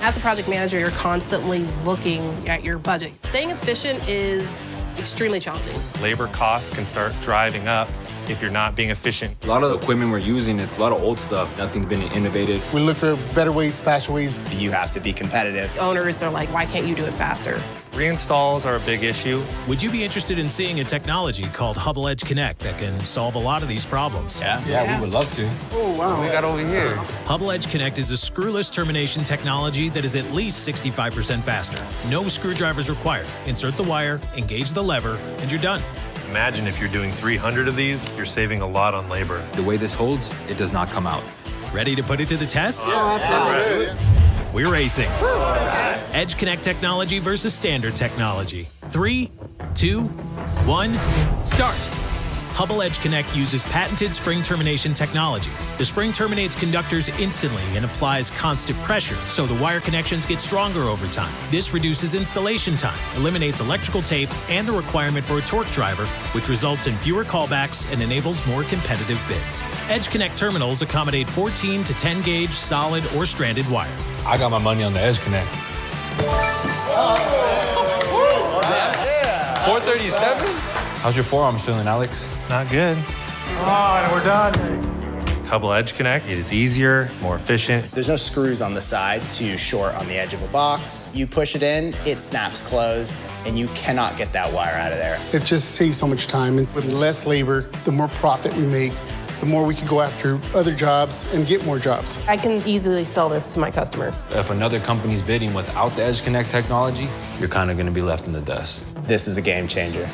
As a project manager, you're constantly looking at your budget. Staying efficient is extremely challenging. Labor costs can start driving up if you're not being efficient. A lot of the equipment we're using, it's a lot of old stuff. Nothing's been innovated. We look for better ways, faster ways. You have to be competitive. Owners are like, why can't you do it faster? Reinstalls are a big issue. Would you be interested in seeing a technology called HUBBELL EdgeConnect that can solve a lot of these problems? Yeah, we would love to. Oh, wow. We got over here. HUBBELL EdgeConnect is a screwless termination technology that is at least 65% faster. No screwdrivers required. Insert the wire, engage the lever, and you're done. Imagine if you're doing 300 of these, you're saving a lot on labor. The way this holds, it does not come out. Ready to put it to the test? Oh, absolutely. We're racing. EdgeConnect technology versus standard technology. 3, 2, 1, start. HUBBELL EdgeConnect uses patented spring termination technology. The spring terminates conductors instantly and applies constant pressure, so the wire connections get stronger over time. This reduces installation time, eliminates electrical tape, and the requirement for a torque driver, which results in fewer callbacks and enables more competitive bids. EdgeConnect terminals accommodate 14 to 10 gauge solid or stranded wire. I got my money on the EdgeConnect. 437? How's your forearm feeling, Alex? Not good. Oh, we're done. HUBBELL EdgeConnect is easier, more efficient. There's no screws on the side to short on the edge of a box. You push it in, it snaps closed, and you cannot get that wire out of there. It just saves so much time. And with less labor, the more profit we make, the more we can go after other jobs and get more jobs. I can easily sell this to my customer. If another company's bidding without the EdgeConnect technology, you're kind of going to be left in the dust. This is a game changer.